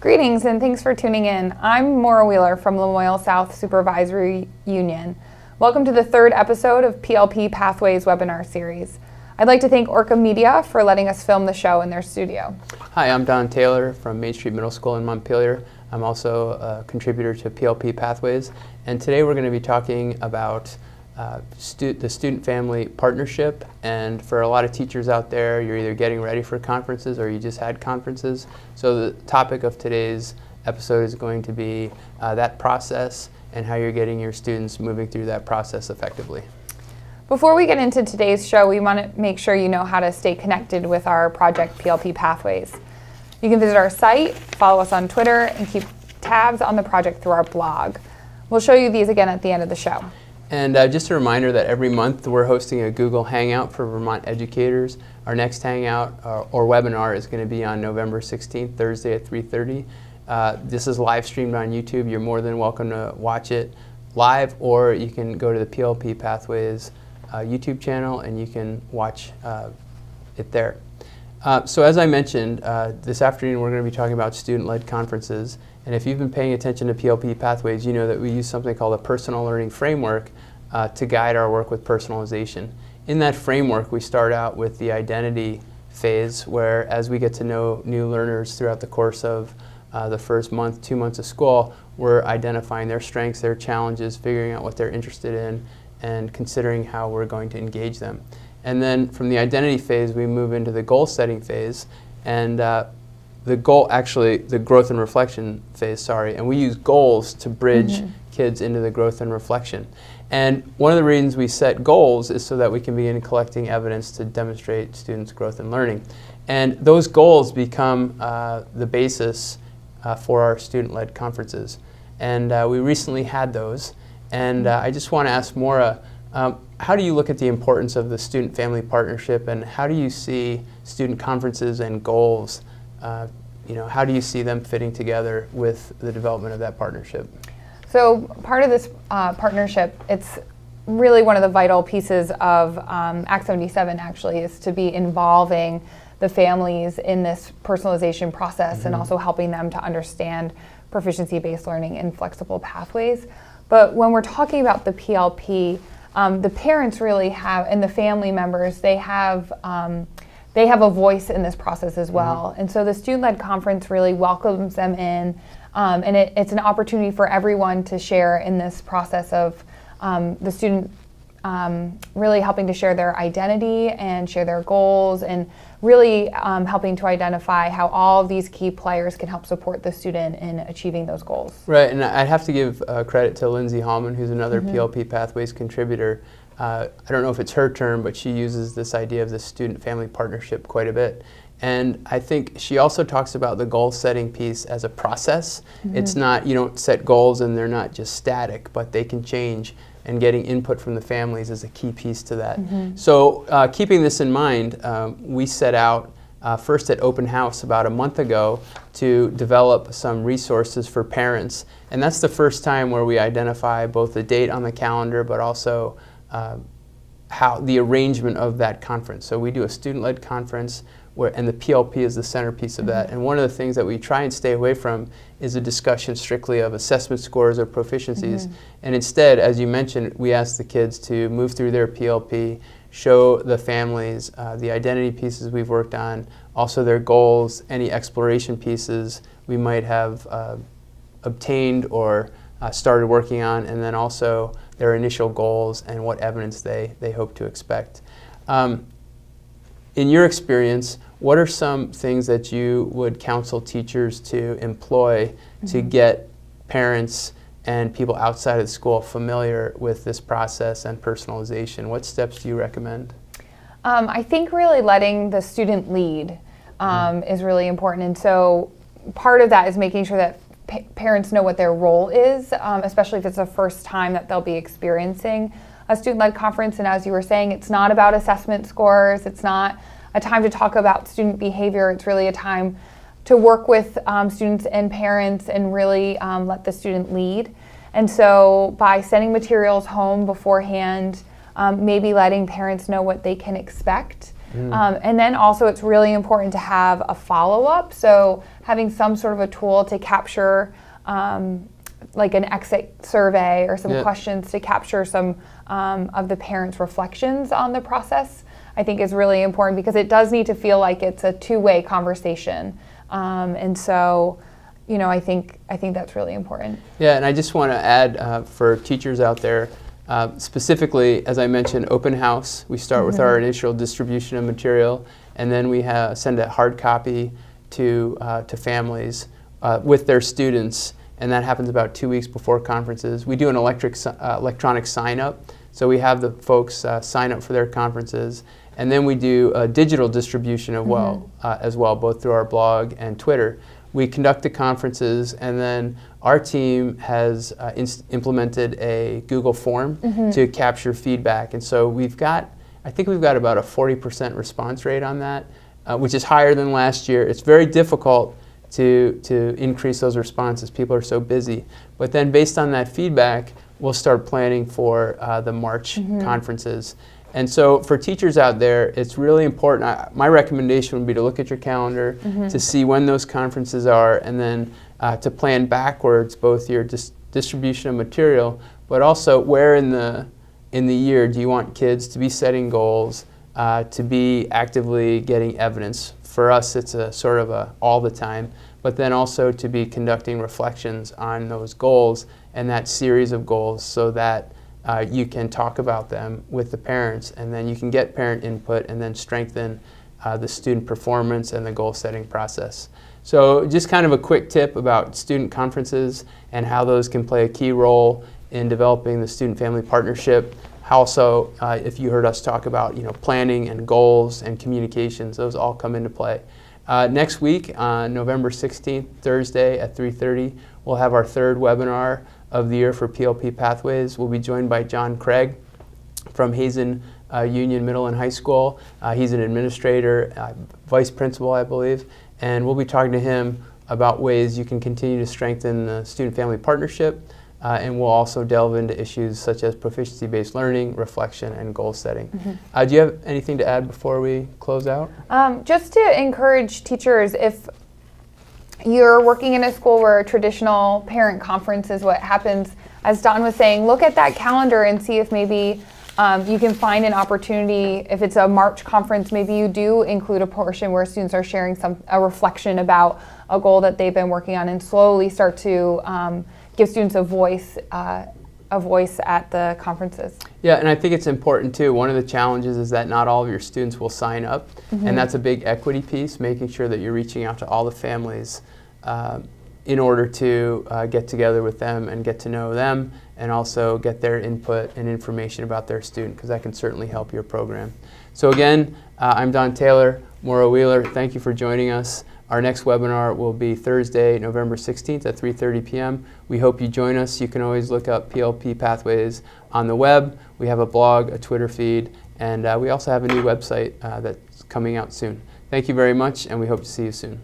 Greetings and thanks for tuning in. I'm Maura Wieler from Lamoille South Supervisory Union. Welcome to the third episode of PLP Pathways webinar series. I'd like to thank Orca Media for letting us film the show in their studio. Hi, I'm Don Taylor from Main Street Middle School in Montpelier. I'm also a contributor to PLP Pathways, and today we're going to be talking about the Student-Family Partnership. And for a lot of teachers out there, you're either getting ready for conferences or you just had conferences. So the topic of today's episode is going to be that process and how you're getting your students moving through that process effectively. Before we get into today's show, we want to make sure you know how to stay connected with our project PLP Pathways. You can visit our site, follow us on Twitter, and keep tabs on the project through our blog. We'll show you these again at the end of the show. And just a reminder that every month we're hosting a Google Hangout for Vermont educators. Our next Hangout or webinar is going to be on November 16th, Thursday at 3:30. This is live streamed on YouTube. You're more than welcome to watch it live, or you can go to the PLP Pathways YouTube channel and you can watch it there. So as I mentioned, this afternoon we're going to be talking about student-led conferences. And if you've been paying attention to PLP Pathways, you know that we use something called a personal learning framework to guide our work with personalization. In that framework, we start out with the identity phase, where as we get to know new learners throughout the course of the first month, 2 months of school, we're identifying their strengths, their challenges, figuring out what they're interested in, and considering how we're going to engage them. And then from the identity phase, we move into the goal setting phase, and the growth and reflection phase, and we use goals to bridge kids into the growth and reflection. And one of the reasons we set goals is so that we can begin collecting evidence to demonstrate students' growth and learning. And those goals become the basis for our student-led conferences. And we recently had those. And I just want to ask Maura, how do you look at the importance of the Student-Family Partnership, and how do you see student conferences and goals? How do you see them fitting together with the development of that partnership? So part of this partnership, it's really one of the vital pieces of Act 77 actually, is to be involving the families in this personalization process and also helping them to understand proficiency-based learning and flexible pathways. But when we're talking about the PLP, the parents really have, and the family members, they have a voice in this process as well. And so the student-led conference really welcomes them in, and it's an opportunity for everyone to share in this process of the student really helping to share their identity and share their goals, and really helping to identify how all of these key players can help support the student in achieving those goals. Right, and I'd have to give credit to Lindsay Hallman, who's another PLP Pathways contributor. I don't know if it's her term, but she uses this idea of the student-family partnership quite a bit. And I think she also talks about the goal-setting piece as a process. It's not, you don't set goals and they're not just static, but they can change, and getting input from the families is a key piece to that. So keeping this in mind, we set out first at Open House about a month ago to develop some resources for parents. And that's the first time where we identify both the date on the calendar, but also how the arrangement of that conference. So we do a student-led conference, and the PLP is the centerpiece of that. And one of the things that we try and stay away from is a discussion strictly of assessment scores or proficiencies. And instead, as you mentioned, we ask the kids to move through their PLP, show the families the identity pieces we've worked on, also their goals, any exploration pieces we might have obtained or started working on, and then also their initial goals and what evidence they hope to expect. In your experience, what are some things that you would counsel teachers to employ to get parents and people outside of the school familiar with this process and personalization? What steps do you recommend? I think really letting the student lead is really important. And so part of that is making sure that parents know what their role is, especially if it's the first time that they'll be experiencing a student-led conference. And as you were saying, it's not about assessment scores. It's not a time to talk about student behavior. It's really a time to work with students and parents and really let the student lead. And so by sending materials home beforehand, maybe letting parents know what they can expect, And then also it's really important to have a follow-up. So having some sort of a tool to capture like an exit survey or some questions to capture some of the parents' reflections on the process, I think is really important, because it does need to feel like it's a two-way conversation. And so, you know, I think that's really important. Yeah, and I just want to add for teachers out there, specifically, as I mentioned, open house. We start with our initial distribution of material, and then we send a hard copy to families with their students, and that happens about 2 weeks before conferences. We do an electronic sign up, so we have the folks sign up for their conferences, and then we do a digital distribution as well, both through our blog and Twitter. We conduct the conferences, and then our team has implemented a Google form to capture feedback. And so I think we've got about a 40% response rate on that, which is higher than last year. It's very difficult to increase those responses. People are so busy. But then based on that feedback, we'll start planning for the March conferences. And so for teachers out there, it's really important. My recommendation would be to look at your calendar to see when those conferences are, and then to plan backwards both your distribution of material, but also where in the year do you want kids to be setting goals, to be actively getting evidence. For us, it's a sort of a all the time, but then also to be conducting reflections on those goals and that series of goals, so that you can talk about them with the parents, and then you can get parent input and then strengthen the student performance and the goal setting process. So just kind of a quick tip about student conferences and how those can play a key role in developing the student-family partnership. Also, if you heard us talk about planning and goals and communications, those all come into play. Next week, on November 16th, Thursday at 3:30, we'll have our third webinar of the year for PLP Pathways. We'll be joined by John Craig from Hazen Union Middle and High School. He's an administrator, vice principal, I believe, and we'll be talking to him about ways you can continue to strengthen the student-family partnership, and we'll also delve into issues such as proficiency-based learning, reflection, and goal setting. Do you have anything to add before we close out? Just to encourage teachers, if you're working in a school where a traditional parent conference is what happens, as Don was saying, look at that calendar and see if maybe you can find an opportunity. If it's a March conference, maybe you do include a portion where students are sharing a reflection about a goal that they've been working on, and slowly start to give students a voice at the conferences. Yeah, and I think it's important too. One of the challenges is that not all of your students will sign up, and that's a big equity piece, making sure that you're reaching out to all the families in order to get together with them and get to know them, and also get their input and information about their student, because that can certainly help your program. So again, I'm Don Taylor, Maura Wieler. Thank you for joining us. Our next webinar will be Thursday, November 16th at 3:30 p.m. We hope you join us. You can always look up PLP Pathways on the web. We have a blog, a Twitter feed, and we also have a new website that's coming out soon. Thank you very much, and we hope to see you soon.